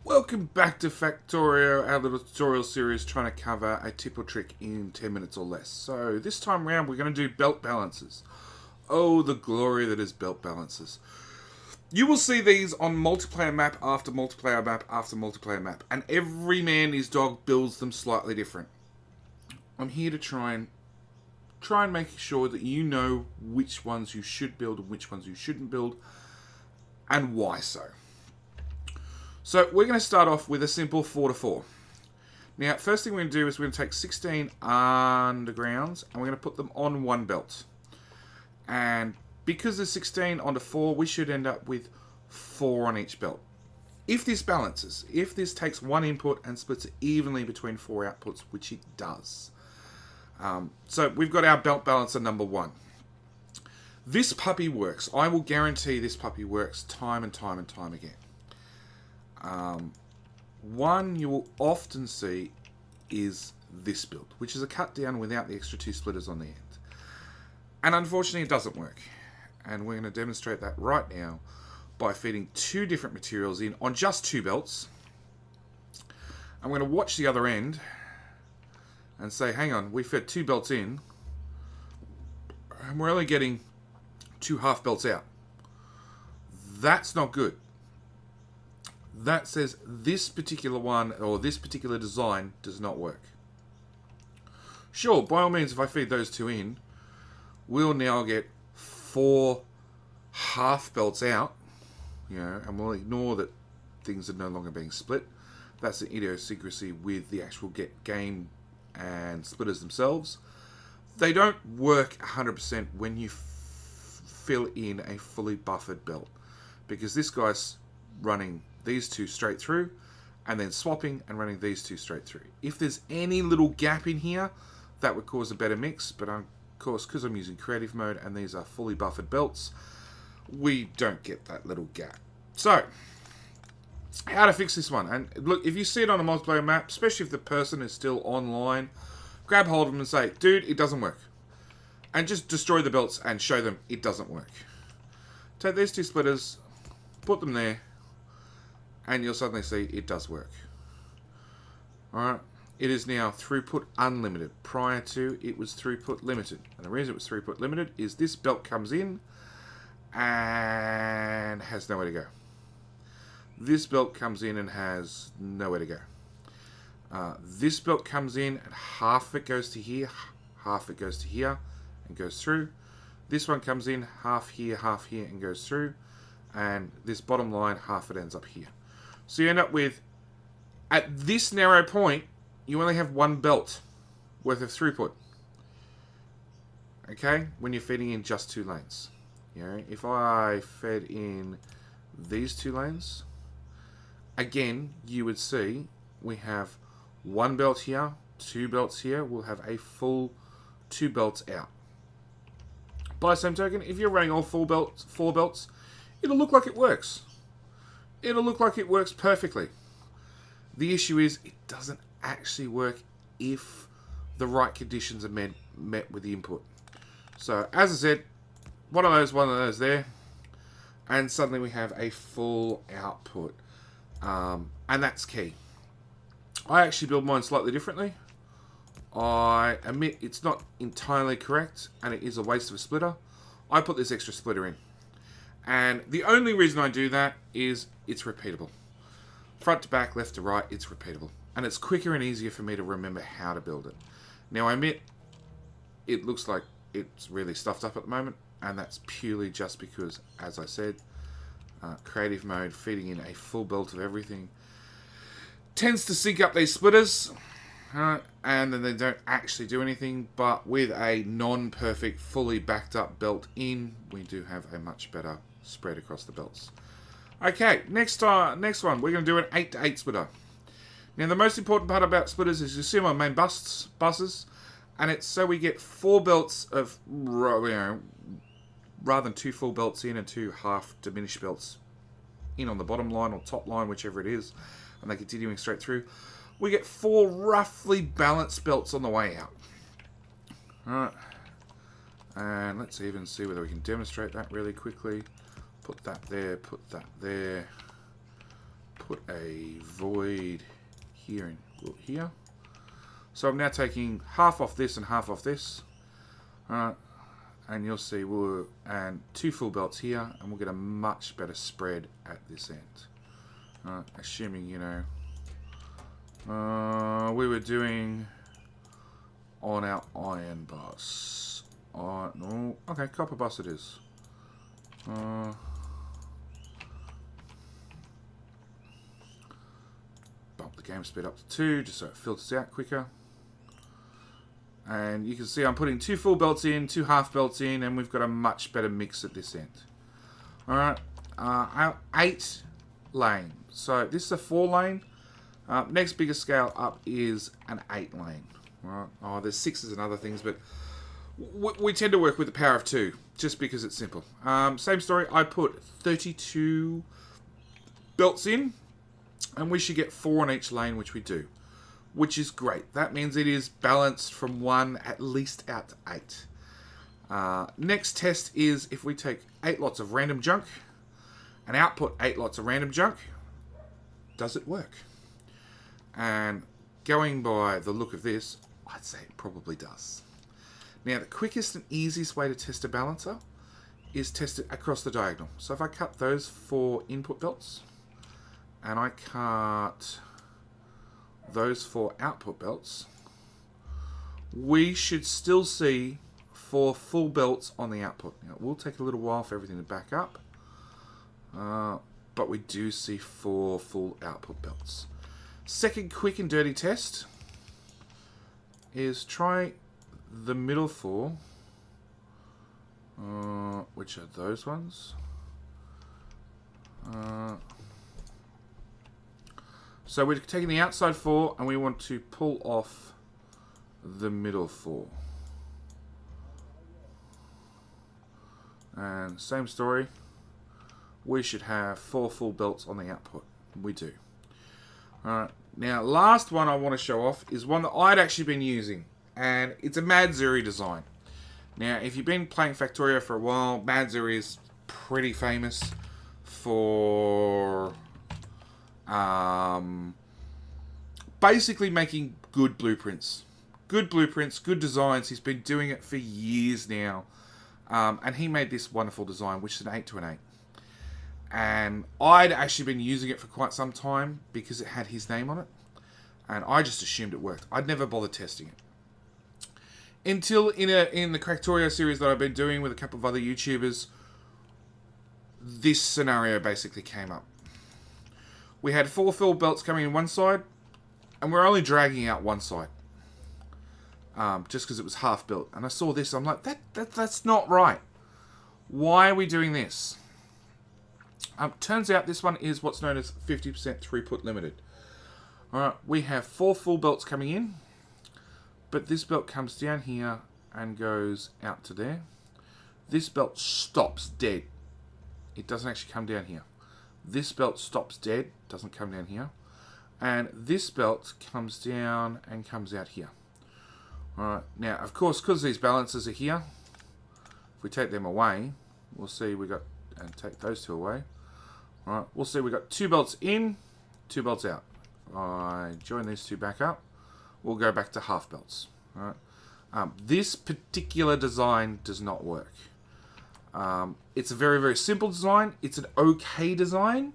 Welcome back to Factorio, our little tutorial series trying to cover a tip or trick in 10 minutes or less. So this time around we're going to do belt balances. Oh, the glory that is belt balances. You will see these on multiplayer map after multiplayer map after multiplayer map, and every man his dog builds them slightly different. I'm here to try and make sure that you know which ones you should build and which ones you shouldn't build, and why so. So we're going to start off with a simple 4 to 4. Now, first thing we're going to do is we're going to take 16 undergrounds and we're going to put them on one belt. And because there's 16 onto 4, we should end up with 4 on each belt. If this balances, if this takes one input and splits it evenly between 4 outputs, which it does. So we've got our belt balancer number 1. This puppy works. I will guarantee this puppy works time and time and time again. One you will often see is this build, which is a cut down without the extra 2 splitters on the end. And unfortunately it doesn't work. And we're going to demonstrate that right now by feeding 2 different materials in on just 2 belts. I'm going to watch the other end and say, hang on, we fed 2 belts in and we're only getting 2 half belts out. That's not good. That says this particular one or this particular design does not work. Sure, by all means, if I feed those 2 in, we'll now get 4 half belts out, and we'll ignore that things are no longer being split. That's an idiosyncrasy with the actual game and splitters themselves. They don't work 100% when you fill in a fully buffered belt, because this guy's running these 2 straight through and then swapping and running these 2 straight through. If there's any little gap in here, that would cause a better mix, but of course, because I'm using creative mode and these are fully buffered belts, we don't get that little gap. So, how to fix this one? And look, if you see it on a multiplayer map, especially if the person is still online, grab hold of them and say, dude, it doesn't work. And just destroy the belts and show them it doesn't work. Take these 2 splitters, put them there, and you'll suddenly see it does work. Alright, it is now throughput unlimited. Prior to, it was throughput limited. And the reason it was throughput limited is this belt comes in and has nowhere to go. This belt comes in and has nowhere to go. This belt comes in and half of it goes to here, half of it goes to here and goes through. This one comes in, half here and goes through. And this bottom line, half it ends up here. So you end up with, at this narrow point, you only have 1 belt worth of throughput. Okay? When you're feeding in just 2 lanes. If I fed in these 2 lanes, again, you would see we have 1 belt here, 2 belts here. We'll have a full 2 belts out. By the same token, if you're running all 4 belts, it'll look like it works. It'll look like it works perfectly. The issue is it doesn't actually work if the right conditions are met with the input. So, as I said, one of those there, and suddenly we have a full output. And that's key. I actually build mine slightly differently. I admit it's not entirely correct, and it is a waste of a splitter. I put this extra splitter in. And the only reason I do that is it's repeatable. Front to back, left to right, it's repeatable. And it's quicker and easier for me to remember how to build it. Now I admit, it looks like it's really stuffed up at the moment. And that's purely just because, as I said, creative mode, feeding in a full belt of everything, tends to sync up these splitters. And then they don't actually do anything, but with a non-perfect, fully backed up belt in, we do have a much better spread across the belts. Okay, next one, we're going to do an 8 to 8 splitter. Now the most important part about splitters is you see my main buses, and it's so we get 4 belts of, rather than 2 full belts in and 2 half diminished belts in on the bottom line or top line, whichever it is, and they're continuing straight through. We get 4 roughly balanced belts on the way out. Alright. And let's even see whether we can demonstrate that really quickly. Put that there, put that there. put a void here and here. So I'm now taking half off this and half off this. And you'll see and 2 full belts here, and we'll get a much better spread at this end. Assuming, you know, we were doing on our iron bus. No, okay, copper bus it is. Bump the game speed up to 2, just so it filters out quicker. And you can see I'm putting 2 full belts in, 2 half belts in, and we've got a much better mix at this end. Alright, our 8 lane. So this is a 4 lane. Next biggest scale up is an 8 lane. Right. Oh, there's 6s and other things, but we tend to work with the power of 2, just because it's simple. Same story, I put 32 belts in, and we should get 4 on each lane, which we do. Which is great. That means it is balanced from 1 at least out to 8. Next test is if we take 8 lots of random junk and output 8 lots of random junk, does it work? And going by the look of this, I'd say it probably does. Now, the quickest and easiest way to test a balancer is test it across the diagonal. So if I cut those 4 input belts and I cut those 4 output belts, we should still see 4 full belts on the output. Now, it will take a little while for everything to back up, but we do see 4 full output belts. Second quick and dirty test is try the middle 4, which are those ones. So we're taking the outside 4 and we want to pull off the middle 4. And same story. We should have 4 full belts on the output. We do. Alright. Now, last one I want to show off is one that I'd actually been using. And it's a Madzuri design. Now, if you've been playing Factorio for a while, Madzuri is pretty famous for basically making good blueprints. Good blueprints, good designs. He's been doing it for years now. And he made this wonderful design, which is an 8 to an 8. And I'd actually been using it for quite some time because it had his name on it. And I just assumed it worked. I'd never bothered testing it. Until in the Cractorio series that I've been doing with a couple of other YouTubers, this scenario basically came up. We had 4 full belts coming in one side, and we're only dragging out one side. Just because it was half built. And I saw this, I'm like, that's not right. Why are we doing this? Turns out this one is what's known as 50% throughput limited. Alright, we have 4 full belts coming in, but this belt comes down here and goes out to there. This belt stops dead. It doesn't actually come down here. This belt stops dead, doesn't come down here. And this belt comes down and comes out here. Alright, now, of course, because these balancers are here, if we take them away, we'll see we got, and take those 2 away. Alright, we'll see we got 2 belts in, 2 belts out. I join these 2 back up. We'll go back to half belts. Alright. This particular design does not work. It's a very, very simple design. It's an okay design.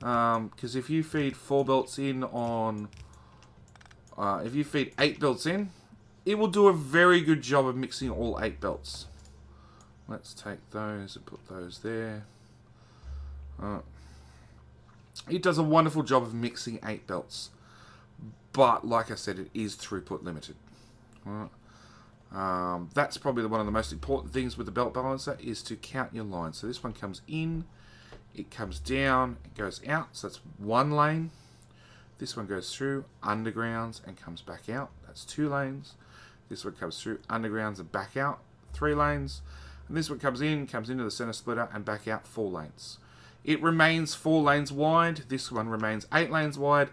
Because if you feed 4 belts in on... if you feed 8 belts in, it will do a very good job of mixing all 8 belts. Let's take those and put those there. It does a wonderful job of mixing 8 belts. But, like I said, it is throughput limited. That's probably one of the most important things with the belt balancer is to count your lines. So this one comes in, it comes down, it goes out. So that's 1 lane. This one goes through, undergrounds, and comes back out. That's 2 lanes. This one comes through, undergrounds, and back out. 3 lanes. And this one comes into the center splitter, and back out 4 lanes. It remains 4 lanes wide. This one remains 8 lanes wide.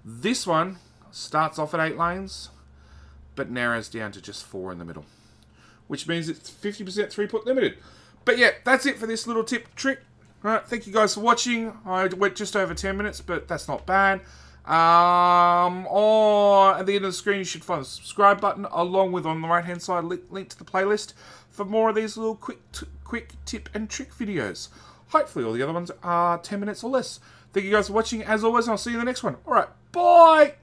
This one starts off at 8 lanes, but narrows down to just 4 in the middle, which means it's 50% throughput limited. But yeah, that's it for this little tip trick. Alright, thank you guys for watching. I went just over 10 minutes, but that's not bad. Or at the end of the screen, you should find the subscribe button, along with on the right hand side link to the playlist for more of these little quick tip and trick videos. Hopefully all the other ones are 10 minutes or less. Thank you guys for watching as always, and I'll see you in the next one. Alright, bye!